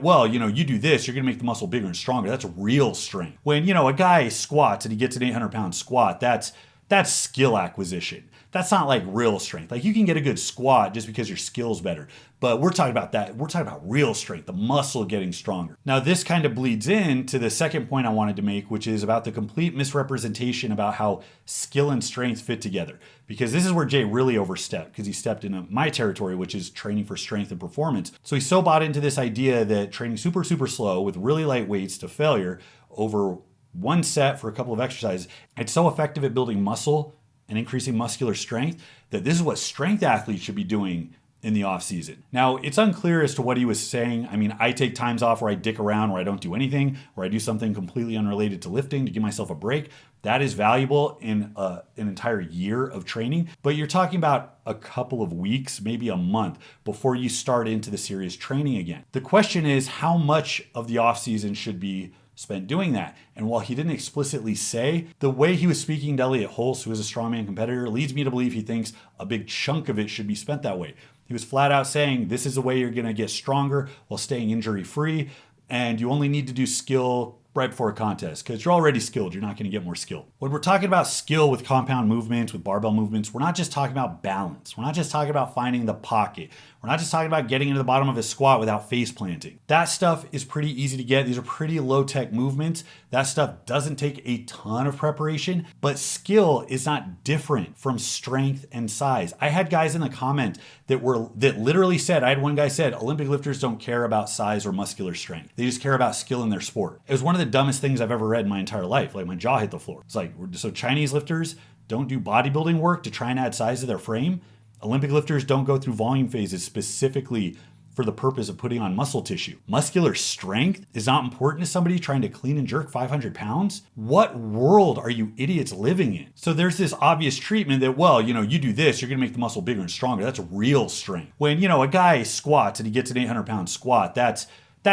well, you do this, you're gonna make the muscle bigger and stronger. That's real strength. When, a guy squats and he gets an 800-pound squat, that's skill acquisition. That's not like real strength. Like you can get a good squat just because your skill's better. But we're talking about that. We're talking about real strength, the muscle getting stronger. Now, this kind of bleeds into the second point I wanted to make, which is about the complete misrepresentation about how skill and strength fit together. Because this is where Jay really overstepped, because he stepped into my territory, which is training for strength and performance. So he so bought into this idea that training super, super slow with really light weights to failure over one set for a couple of exercises, it's so effective at building muscle and increasing muscular strength that this is what strength athletes should be doing in the off season. Now, it's unclear as to what he was saying. I mean, I take times off where I dick around, where I don't do anything, where I do something completely unrelated to lifting to give myself a break. That is valuable in an entire year of training, but you're talking about a couple of weeks, maybe a month before you start into the serious training again. The question is, how much of the off season should be spent doing that? And while he didn't explicitly say, the way he was speaking to Elliot Hulse, who is a strongman competitor, leads me to believe he thinks a big chunk of it should be spent that way. He was flat out saying, this is the way you're gonna get stronger while staying injury free, and you only need to do skill right before a contest because you're already skilled. You're not going to get more skill. When we're talking about skill with compound movements, with barbell movements, we're not just talking about balance. We're not just talking about finding the pocket. We're not just talking about getting into the bottom of a squat without face planting. That stuff is pretty easy to get. These are pretty low tech movements. That stuff doesn't take a ton of preparation, but skill is not different from strength and size. I had guys in the comment that literally said, I had one guy said, Olympic lifters don't care about size or muscular strength. They just care about skill in their sport. It was one of the dumbest things I've ever read in my entire life. Like my jaw hit the floor. It's like, so Chinese lifters don't do bodybuilding work to try and add size to their frame. Olympic lifters don't go through volume phases specifically for the purpose of putting on muscle tissue. Muscular strength is not important to somebody trying to clean and jerk 500 pounds? What world are you idiots living in? So there's this obvious treatment that, well, you do this, you're gonna make the muscle bigger and stronger. That's real strength. When, a guy squats and he gets an 800-pound squat, that's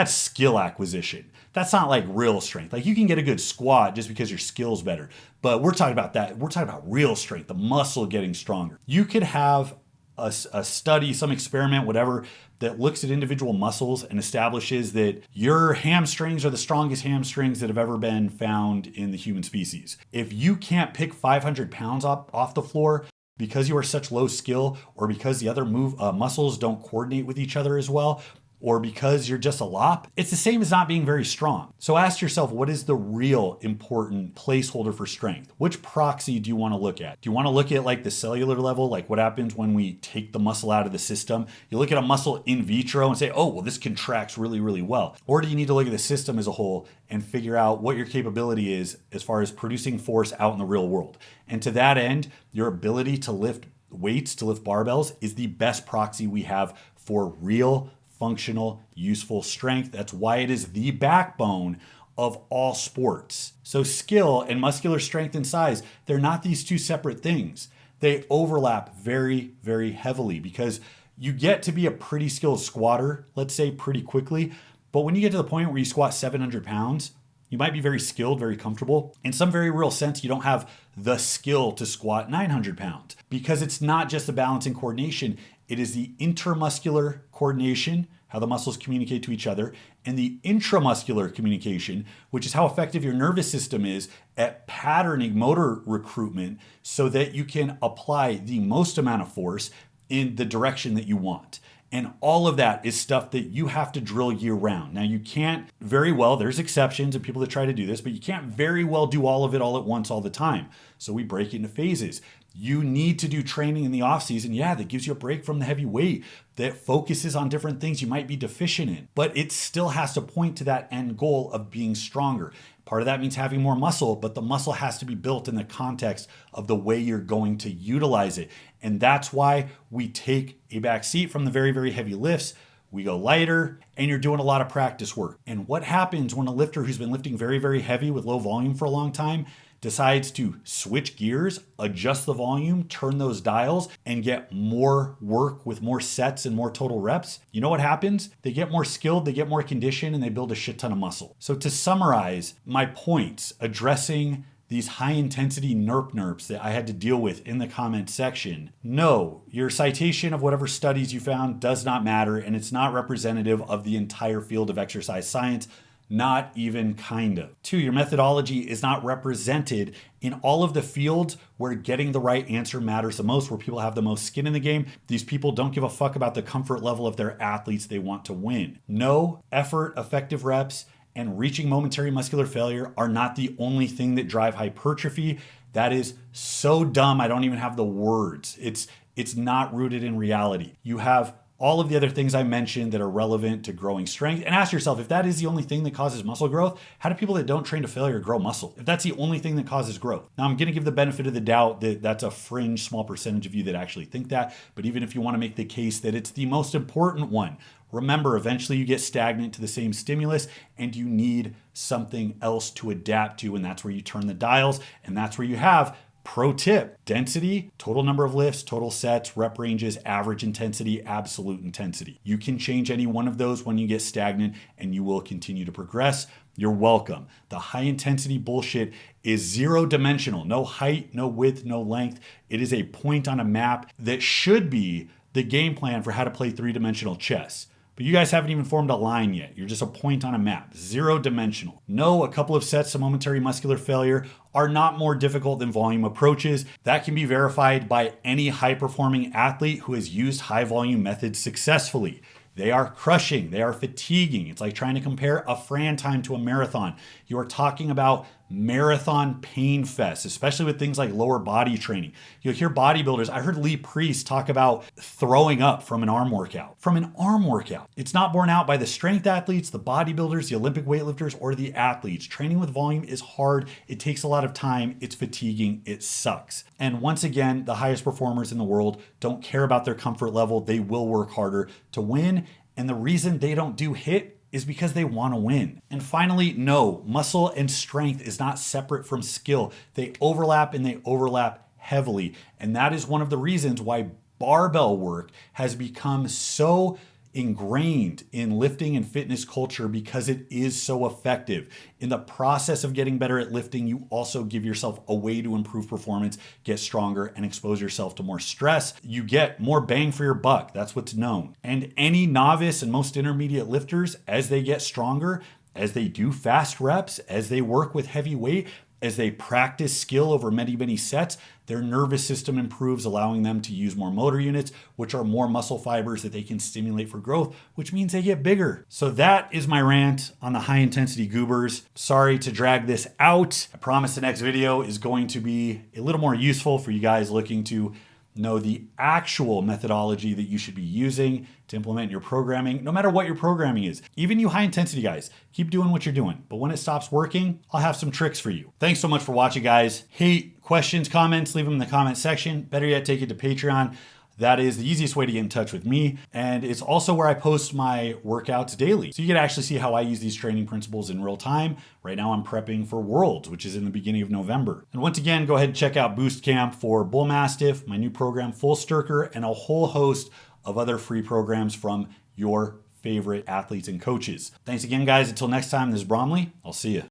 skill acquisition. That's not like real strength. Like you can get a good squat just because your skill's better. But we're talking about that. We're talking about real strength, the muscle getting stronger. You could have a study, some experiment, whatever, that looks at individual muscles and establishes that your hamstrings are the strongest hamstrings that have ever been found in the human species. If you can't pick 500 pounds off the floor because you are such low skill, or because the other muscles don't coordinate with each other as well, or because you're just a lop, it's the same as not being very strong. So ask yourself, what is the real important placeholder for strength? Which proxy do you want to look at? Do you want to look at like the cellular level, like what happens when we take the muscle out of the system? You look at a muscle in vitro and say, oh, well, this contracts really, really well. Or do you need to look at the system as a whole and figure out what your capability is as far as producing force out in the real world? And to that end, your ability to lift weights, to lift barbells, is the best proxy we have for real functional, useful strength. That's why it is the backbone of all sports. So skill and muscular strength and size, they're not these two separate things. They overlap very, very heavily because you get to be a pretty skilled squatter, let's say pretty quickly. But when you get to the point where you squat 700 pounds, you might be very skilled, very comfortable. In some very real sense, you don't have the skill to squat 900 pounds because it's not just the balance and coordination. It is the intermuscular coordination, how the muscles communicate to each other, and the intramuscular communication, which is how effective your nervous system is at patterning motor recruitment so that you can apply the most amount of force in the direction that you want. And all of that is stuff that you have to drill year round. Now you can't very well, there's exceptions and people that try to do this, but you can't very well do all of it all at once all the time. So we break it into phases. You need to do training in the off season, yeah, that gives you a break from the heavy weight, that focuses on different things you might be deficient in, but it still has to point to that end goal of being stronger. Part of that means having more muscle, but the muscle has to be built in the context of the way you're going to utilize it. And that's why we take a back seat from the very, very heavy lifts. We go lighter, and you're doing a lot of practice work. And what happens when a lifter who's been lifting very, very heavy with low volume for a long time decides to switch gears, adjust the volume, turn those dials, and get more work with more sets and more total reps? You know what happens? They get more skilled, they get more conditioned, and they build a shit ton of muscle. So to summarize my points addressing these high intensity nerps that I had to deal with in the comment section. No, your citation of whatever studies you found does not matter, and it's not representative of the entire field of exercise science. Not even kind of. 2, your methodology is not represented in all of the fields where getting the right answer matters the most, where people have the most skin in the game. These people don't give a fuck about the comfort level of their athletes they want to win. No, effort, effective reps, and reaching momentary muscular failure are not the only thing that drive hypertrophy. That is so dumb, I don't even have the words. It's not rooted in reality. You have all of the other things I mentioned that are relevant to growing strength. And ask yourself, if that is the only thing that causes muscle growth, how do people that don't train to failure grow muscle? If that's the only thing that causes growth. Now, I'm going to give the benefit of the doubt that that's a fringe small percentage of you that actually think that. But even if you want to make the case that it's the most important one, remember, eventually you get stagnant to the same stimulus and you need something else to adapt to. And that's where you turn the dials. And that's where you have pro tip: density, total number of lifts, total sets, rep ranges, average intensity, absolute intensity. You can change any one of those when you get stagnant and you will continue to progress. You're welcome. The high intensity bullshit is 0-dimensional. No height, no width, no length. It is a point on a map that should be the game plan for how to play 3-dimensional chess. But you guys haven't even formed a line yet. You're just a point on a map, 0-dimensional. No, a couple of sets of momentary muscular failure are not more difficult than volume approaches. That can be verified by any high-performing athlete who has used high-volume methods successfully. They are crushing, they are fatiguing. It's like trying to compare a Fran time to a marathon. You are talking about marathon pain fest, especially with things like lower body training. You'll hear bodybuilders. I heard Lee Priest talk about throwing up from an arm workout. From an arm workout. It's not borne out by the strength athletes, the bodybuilders, the Olympic weightlifters, or the athletes. Training with volume is hard. It takes a lot of time. It's fatiguing. It sucks. And once again, the highest performers in the world don't care about their comfort level. They will work harder to win. And the reason they don't do HIIT is because they want to win. And finally, no, muscle and strength is not separate from skill. They overlap, and they overlap heavily. And that is one of the reasons why barbell work has become so ingrained in lifting and fitness culture, because it is so effective. In the process of getting better at lifting, you also give yourself a way to improve performance, get stronger, and expose yourself to more stress. You get more bang for your buck. That's what's known. And any novice and most intermediate lifters, as they get stronger, as they do fast reps, as they work with heavy weight, as they practice skill over many, many sets, their nervous system improves, allowing them to use more motor units, which are more muscle fibers that they can stimulate for growth, which means they get bigger. So that is my rant on the high intensity goobers. Sorry to drag this out. I promise the next video is going to be a little more useful for you guys looking to know the actual methodology that you should be using to implement your programming, no matter what your programming is. Even you high intensity guys, keep doing what you're doing. But when it stops working, I'll have some tricks for you. Thanks so much for watching, guys. Hate, questions, comments, leave them in the comment section. Better yet, take it to Patreon. That is the easiest way to get in touch with me. And it's also where I post my workouts daily. So you can actually see how I use these training principles in real time. Right now I'm prepping for Worlds, which is in the beginning of November. And once again, go ahead and check out Boost Camp for Bull Mastiff, my new program, FULLSTERKUR, and a whole host of other free programs from your favorite athletes and coaches. Thanks again, guys. Until next time, this is Bromley. I'll see you.